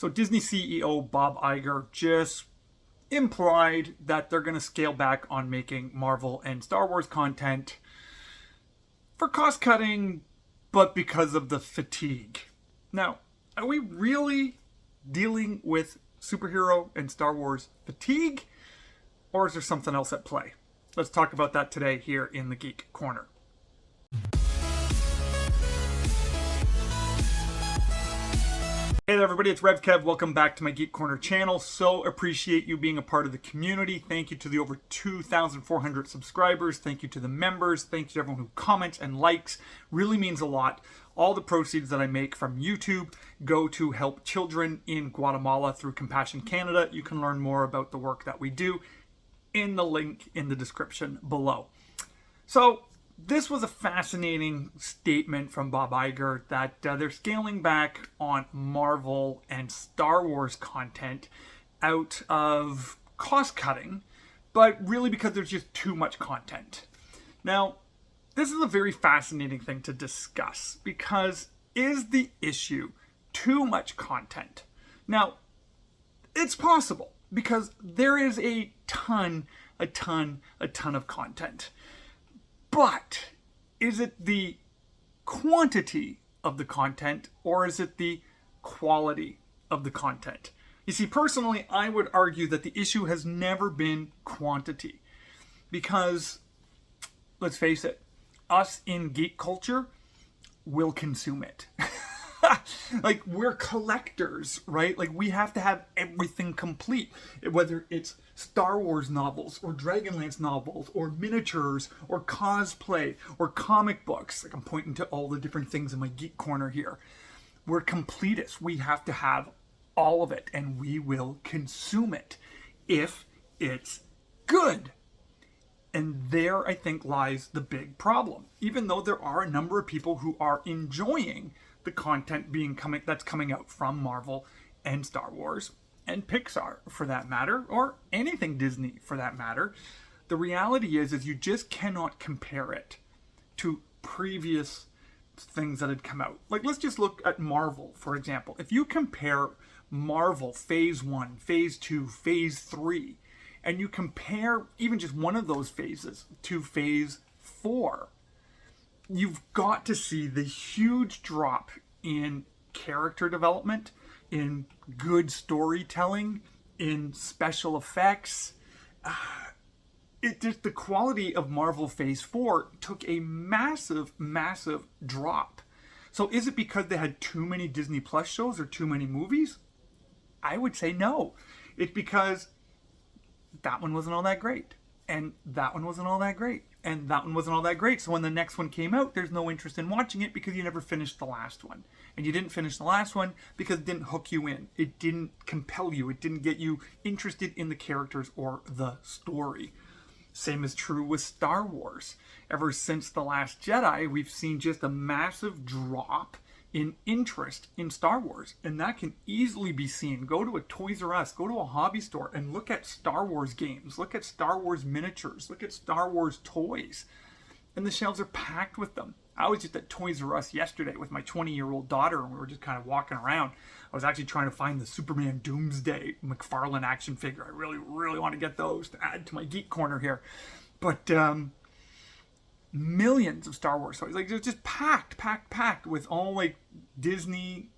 So Disney CEO Bob Iger just implied that they're going to scale back on making Marvel and Star Wars content for cost cutting, but because of the fatigue. Now, are we really dealing with superhero and Star Wars fatigue, or is there something else at play? Let's talk about that today here in the Geek Corner. Hey there everybody, it's RevKev. Welcome back to my Geek Corner channel. So appreciate you being a part of the community. Thank you to the over 2,400 subscribers. Thank you to the members. Thank you to everyone who comments and likes. Really means a lot. All the proceeds that I make from YouTube go to help children in Guatemala through Compassion Canada. You can learn more about the work that we do in the link in the description below. So this was a fascinating statement from Bob Iger that they're scaling back on Marvel and Star Wars content out of cost cutting, but really because there's just too much content. Now, this is a very fascinating thing to discuss because is the issue too much content? Now, it's possible because there is a ton of content. But is it the quantity of the content or is it the quality of the content? You see, personally, I would argue that the issue has never been quantity because, let's face it, us in geek culture will consume it. Like, we're collectors, right? Like, we have to have everything complete, whether it's Star Wars novels or Dragonlance novels or miniatures or cosplay or comic books. Like, I'm pointing to all the different things in my Geek Corner here. We're completists. We have to have all of it, and we will consume it if it's good. And there, I think, lies the big problem. Even though there are a number of people who are enjoying the content that's coming out from Marvel and Star Wars and Pixar, for that matter, or anything Disney, for that matter, the reality is you just cannot compare it to previous things that had come out. Like, let's just look at Marvel, for example. If you compare Marvel Phase 1, Phase 2, Phase 3, and you compare even just one of those phases to Phase 4, you've got to see the huge drop in character development, in good storytelling, in special effects. The quality of Marvel Phase 4 took a massive drop. So is it because they had too many Disney Plus shows or too many movies? I would say no. It's because that one wasn't all that great, and that one wasn't all that great, and that one wasn't all that great. So when the next one came out, there's no interest in watching it because you never finished the last one. And you didn't finish the last one because it didn't hook you in. It didn't compel you. It didn't get you interested in the characters or the story. Same is true with Star Wars. Ever since The Last Jedi, we've seen just a massive drop in interest in Star Wars. And that can easily be seen. Go to a Toys R Us, go to a hobby store and look at Star Wars games, look at Star Wars miniatures, look at Star Wars toys. And the shelves are packed with them. I was just at Toys R Us yesterday with my 20-year-old daughter, and we were just kind of walking around. I was actually trying to find the Superman Doomsday McFarlane action figure. I really want to get those to add to my Geek Corner here. But millions of Star Wars toys. Like, it was just packed with all, like, Disney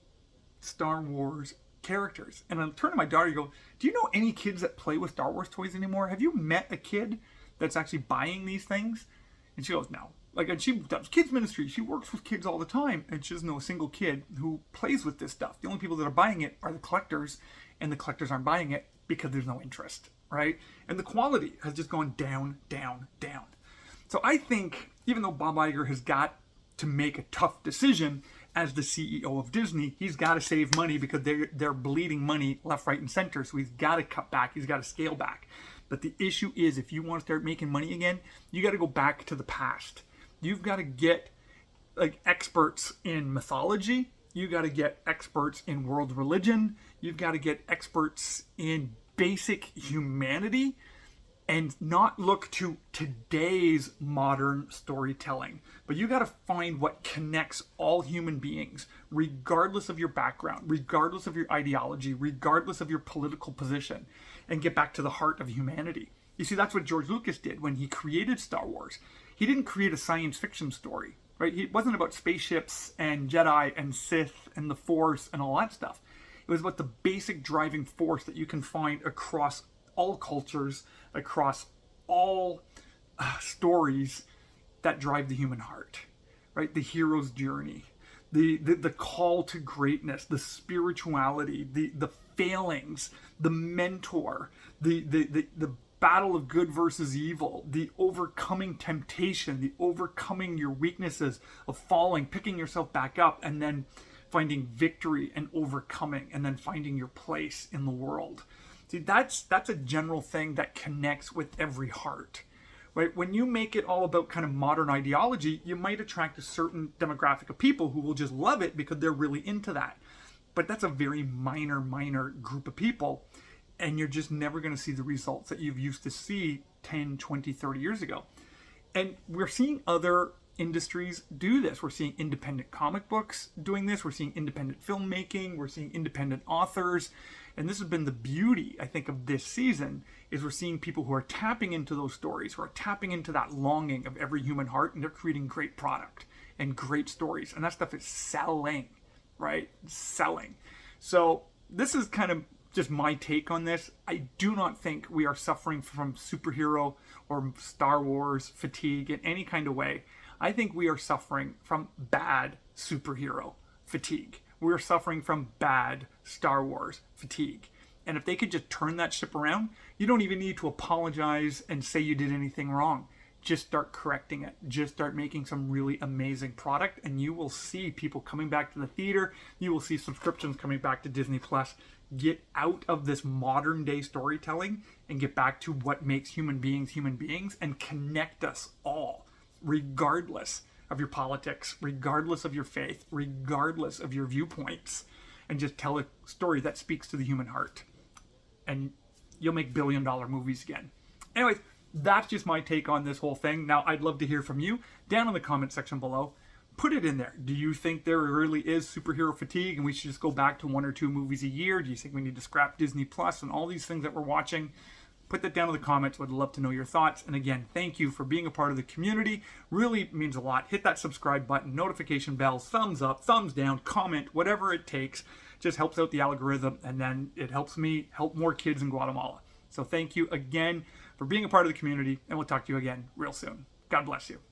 Star Wars characters. And I turn to my daughter and go, do you know any kids that play with Star Wars toys anymore? Have you met a kid that's actually buying these things? And she goes, no. Like, and she does kids ministry. She works with kids all the time, and she doesn't know a single kid who plays with this stuff. The only people that are buying it are the collectors, and the collectors aren't buying it because there's no interest, right? And the quality has just gone down. So I think, even though Bob Iger has got to make a tough decision as the CEO of Disney, he's got to save money because they're bleeding money left, right, and center. So he's got to cut back. He's got to scale back. But the issue is, if you want to start making money again, you got to go back to the past. You've got to get, like, experts in mythology. You got to get experts in world religion. You've got to get experts in basic humanity. and not look to today's modern storytelling. But you got to find what connects all human beings, regardless of your background, regardless of your ideology, regardless of your political position, and get back to the heart of humanity. You see, that's what George Lucas did when he created Star Wars. He didn't create a science fiction story, right? It wasn't about spaceships and Jedi and Sith and the Force and all that stuff. It was about the basic driving force that you can find across all cultures, across all stories that drive the human heart, right? The hero's journey, the call to greatness, the spirituality, the failings, the mentor, the battle of good versus evil, the overcoming temptation, the overcoming your weaknesses of falling, picking yourself back up, and then finding victory and overcoming, and then finding your place in the world. See, that's a general thing that connects with every heart, right? When you make it all about kind of modern ideology, you might attract a certain demographic of people who will just love it because they're really into that. But that's a very minor group of people, and you're just never going to see the results that you've used to see 10, 20, 30 years ago. And we're seeing other industries do this. We're seeing independent comic books doing this. We're seeing independent filmmaking. We're seeing independent authors. And this has been the beauty, I think, of this season, is we're seeing people who are tapping into those stories, who are tapping into that longing of every human heart, and they're creating great product and great stories. And that stuff is selling, right? Selling. So this is kind of just my take on this. I do not think we are suffering from superhero or Star Wars fatigue in any kind of way. I think we are suffering from bad superhero fatigue. We're suffering from bad Star Wars fatigue. And if they could just turn that ship around, you don't even need to apologize and say you did anything wrong. Just start correcting it. Just start making some really amazing product, and you will see people coming back to the theater. You will see subscriptions coming back to Disney Plus. Get out of this modern day storytelling and get back to what makes human beings and connect us all, regardless of your politics, regardless of your faith, regardless of your viewpoints, and just tell a story that speaks to the human heart. And you'll make billion-dollar movies again. Anyways, that's just my take on this whole thing. Now, I'd love to hear from you down in the comment section below. Put it in there. Do you think there really is superhero fatigue and we should just go back to 1 or 2 movies a year? Do you think we need to scrap Disney Plus and all these things that we're watching? Put that down in the comments. Would love to know your thoughts. And again, thank you for being a part of the community. Really means a lot. Hit that subscribe button, notification bells, thumbs up, thumbs down, comment, whatever it takes. Just helps out the algorithm, and then it helps me help more kids in Guatemala. So thank you again for being a part of the community, and we'll talk to you again real soon. God bless you.